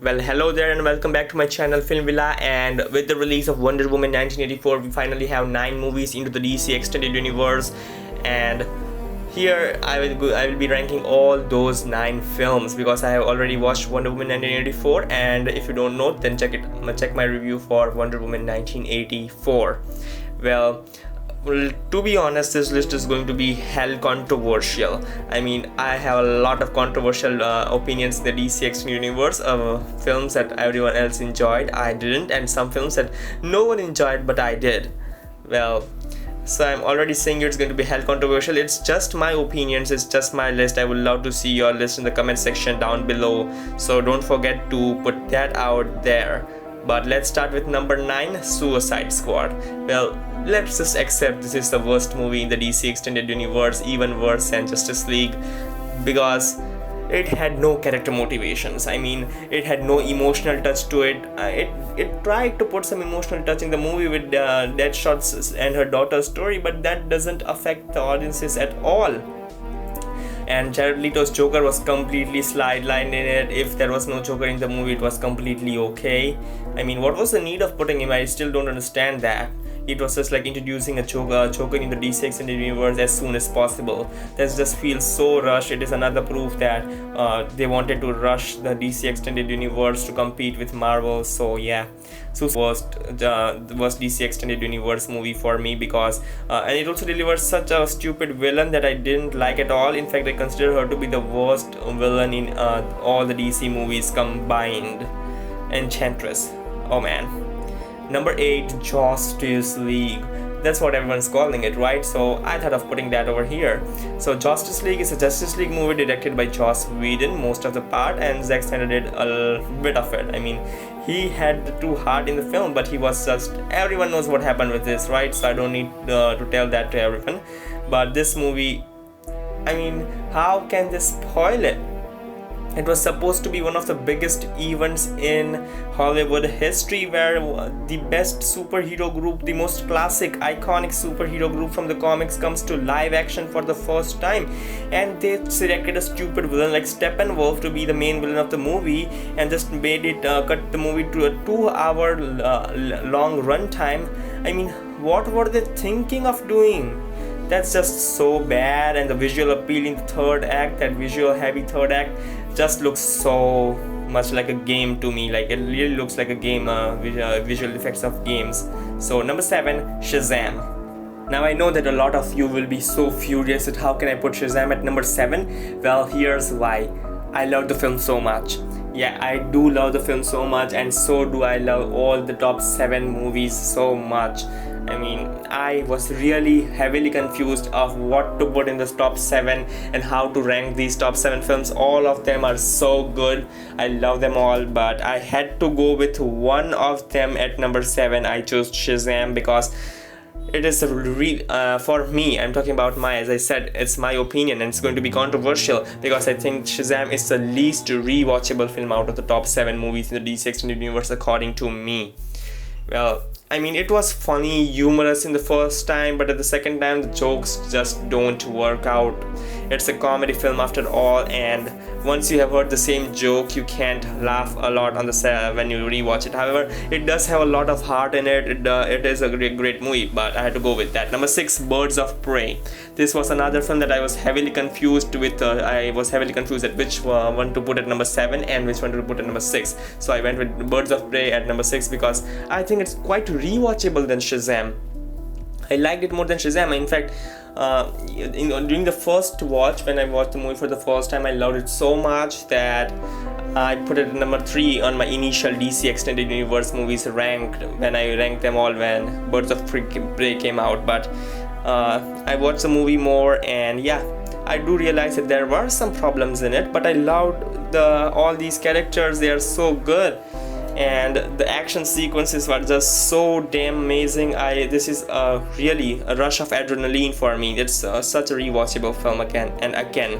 Well, hello there and welcome back to my channel Film Villa. And with the release of Wonder Woman 1984, we finally have 9 movies into the DC Extended Universe. And here I will be ranking all those 9 films because I have already watched Wonder Woman 1984. And if you don't know, then check my review for Wonder Woman 1984. Well, to be honest, this list is going to be hell controversial. I mean, I have a lot of controversial opinions in the DC Extended Universe. Films that everyone else enjoyed, I didn't, and some films that no one enjoyed, but I did. Well, so I'm already saying it's going to be hell controversial. It's just my opinions, it's just my list. I would love to see your list in the comment section down below. So don't forget to put that out there. But let's start with number 9, Suicide Squad. Well, let's just accept this is the worst movie in the DC Extended Universe, even worse than Justice League, because it had no character motivations. I mean, it had no emotional touch to it. It tried to put some emotional touch in the movie with Deadshot's and her daughter's story, but that doesn't affect the audiences at all. And Jared Leto's Joker was completely sidelined in it. If there was no Joker in the movie, it was completely okay. I mean, what was the need of putting him? I still don't understand that. It was just like introducing a Joker in the DC Extended Universe as soon as possible. That just feels so rushed. It is another proof that they wanted to rush the DC Extended Universe to compete with Marvel. So yeah, so the worst DC Extended Universe movie for me, because and it also delivers such a stupid villain that I didn't like at all. In fact, I consider her to be the worst villain in all the DC movies combined. Enchantress. Oh man. Number 8, Justice League. That's what everyone's calling it, right? So I thought of putting that over here. So Justice League is a Justice League movie directed by Joss Whedon, most of the part, and Zack Snyder did a bit of it. I mean, he had the true heart in the film, but he was just, everyone knows what happened with this, right? So I don't need to tell that to everyone. But this movie, I mean, how can they spoil it? It was supposed to be one of the biggest events in Hollywood history, where the best superhero group, the most classic, iconic superhero group from the comics comes to live action for the first time, and they selected a stupid villain like Steppenwolf to be the main villain of the movie and just made it cut the movie to a 2-hour long runtime. I mean, what were they thinking of doing? That's just so bad. And the visual appeal in the third act, that visual heavy third act, just looks so much like a game to me. Like, it really looks like a game, visual effects of games. So number 7, Shazam. Now I know that a lot of you will be so furious at how can I put Shazam at number 7. Well, here's why. I love the film so much. Yeah, I do love the film so much, and so do I love all the top 7 movies so much. I mean, I was really heavily confused of what to put in this top 7 and how to rank these top 7 films. All of them are so good. I love them all, but I had to go with one of them at number 7. I chose Shazam because it is for me, I'm talking about as I said, it's my opinion, and it's going to be controversial because I think Shazam is the least rewatchable film out of the top 7 movies in the DC Extended Universe according to me. Well, I mean, it was funny, humorous in the first time, but at the second time, the jokes just don't work out. It's a comedy film after all, and once you have heard the same joke, you can't laugh a lot on the when you rewatch it. However, it does have a lot of heart in it. It is a great movie, but I had to go with that. Number 6, Birds of Prey. This was another film that I was heavily confused with. I was heavily confused at which one to put at number 7 and which one to put at number 6. So I went with Birds of Prey at number 6 because I think it's quite rewatchable than Shazam. I liked it more than Shazam. In fact, during the first watch, when I watched the movie for the first time, I loved it so much that I put it at number 3 on my initial DC Extended Universe movies ranked, when I ranked them all when Birds of Prey came out. But I watched the movie more, and yeah, I do realize that there were some problems in it, but I loved all these characters. They are so good, and the action sequences were just so damn amazing. This is really a rush of adrenaline for me. It's such a rewatchable film again and again.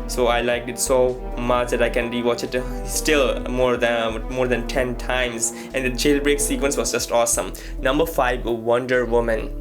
So I liked it so much that I can rewatch it still more than 10 times. And the jailbreak sequence was just awesome. Number 5, Wonder Woman.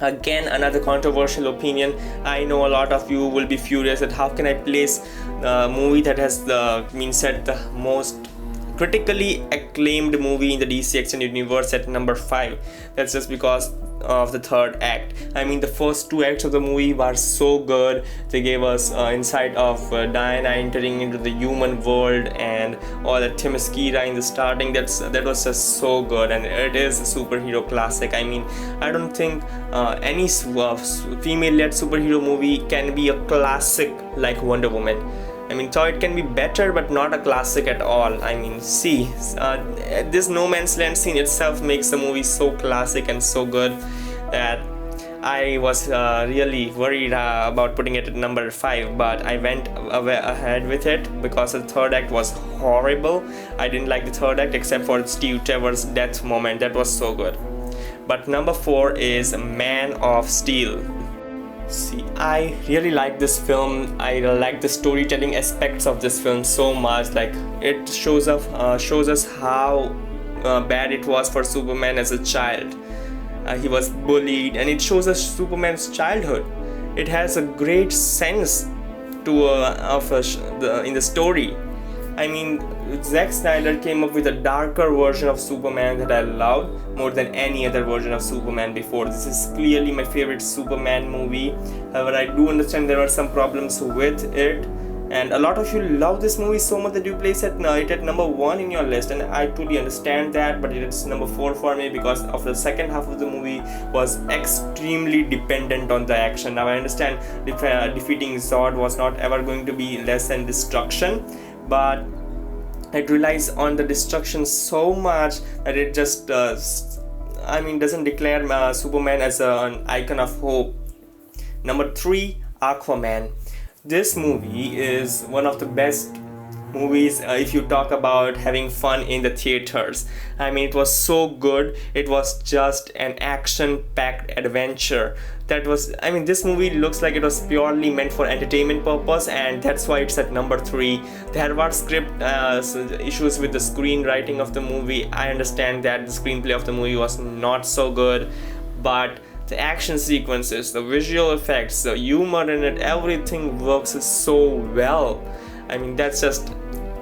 Again, another controversial opinion. I know a lot of you will be furious at how can I place the movie that has set the most critically acclaimed movie in the DC Extended Universe at number 5. That's just because of the third act. I mean, the first two acts of the movie were so good. They gave us insight of Diana entering into the human world and all that Themyscira in the starting. That was just so good, and it is a superhero classic. I mean, I don't think any female-led superhero movie can be a classic like Wonder Woman. I mean, so it can be better, but not a classic at all. I mean, see, this No Man's Land scene itself makes the movie so classic and so good that I was really worried about putting it at number 5, but I went ahead with it because the third act was horrible. I didn't like the third act except for Steve Trevor's death moment. That was so good. But number 4 is Man of Steel. See, I really like this film. I like the storytelling aspects of this film so much. Like, it shows us how bad it was for Superman as a child. He was bullied, and it shows us Superman's childhood. It has a great sense in the story. I mean, Zack Snyder came up with a darker version of Superman that I loved more than any other version of Superman before. This is clearly my favorite Superman movie. However, I do understand there are some problems with it, and a lot of you love this movie so much that you place it at number 1 in your list, and I truly understand that, but it's number 4 for me because of the second half of the movie was extremely dependent on the action. Now I understand defeating Zod was not ever going to be less than destruction, but it relies on the destruction so much that it just doesn't declare Superman as an icon of hope. Number 3, Aquaman. This movie is one of the best movies if you talk about having fun in the theaters. I mean, it was so good. It was just an action-packed adventure. This movie looks like it was purely meant for entertainment purpose, and that's why it's at number 3. There were script issues with the screenwriting of the movie. I understand that the screenplay of the movie was not so good, but the action sequences, the visual effects, the humor in it, everything works so well. I mean,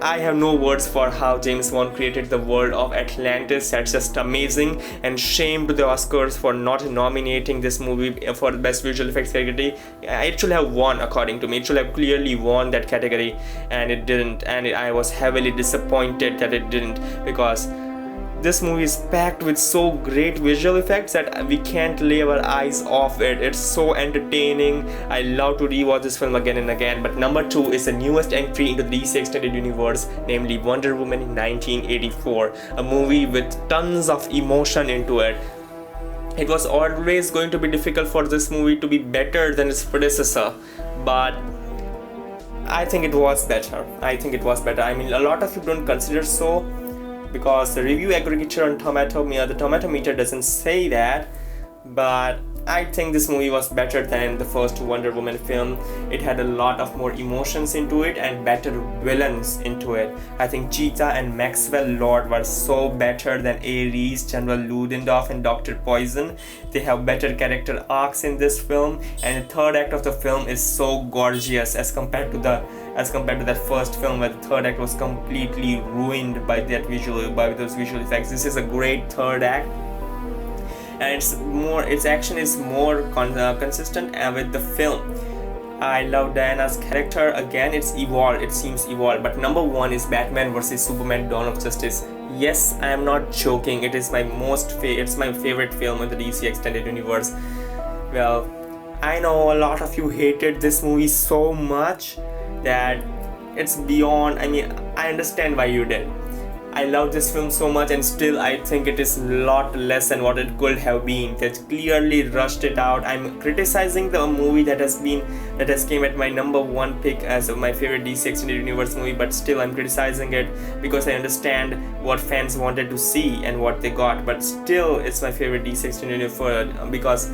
I have no words for how James Wan created the world of Atlantis. That's just amazing, and shame to the Oscars for not nominating this movie for the best visual effects category. It should have won, according to me. It should have clearly won that category, and it didn't, and I was heavily disappointed that it didn't, because this movie is packed with so great visual effects that we can't lay our eyes off it. It's so entertaining. I love to rewatch this film again and again. But number 2 is the newest entry into the DC Extended Universe, namely Wonder Woman in 1984, a movie with tons of emotion into it. It was always going to be difficult for this movie to be better than its predecessor, but I think it was better. I mean, a lot of you don't consider so, because the review aggregator on the tomato meter doesn't say that, but I think this movie was better than the first Wonder Woman film. It had a lot of more emotions into it and better villains into it. I think Cheetah and Maxwell Lord were so better than Ares, General Ludendorff, and Dr. Poison. They have better character arcs in this film, and the third act of the film is so gorgeous as compared to that first film, where the third act was completely ruined by those visual effects. This is a great third act, and its action is more consistent with the film. I love Diana's character. Again, it seems evolved. But number 1 is Batman vs Superman: Dawn of Justice. Yes, I am not joking. It is it's my favorite film in the DC Extended Universe. Well, I know a lot of you hated this movie so much that it's beyond. I mean, I understand why you did. I love this film so much, and still I think it is a lot less than what it could have been. They clearly rushed it out. I'm criticizing the movie that has came at my number 1 pick as my favorite DC Extended Universe movie, but still I'm criticizing it because I understand what fans wanted to see and what they got. But still, it's my favorite DC Extended Universe because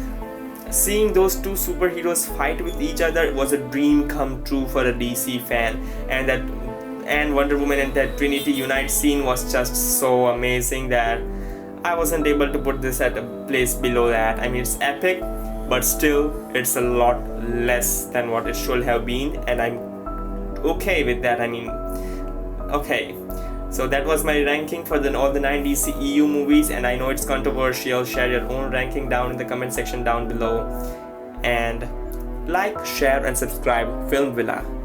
seeing those two superheroes fight with each other was a dream come true for a DC fan, and Wonder Woman and that Trinity Unite scene was just so amazing that I wasn't able to put this at a place below that. I mean, it's epic, but still it's a lot less than what it should have been, and I'm okay with that. I mean, okay. So that was my ranking for all the 9 DCEU movies, and I know it's controversial. Share your own ranking down in the comment section down below, and like, share and subscribe Film Villa.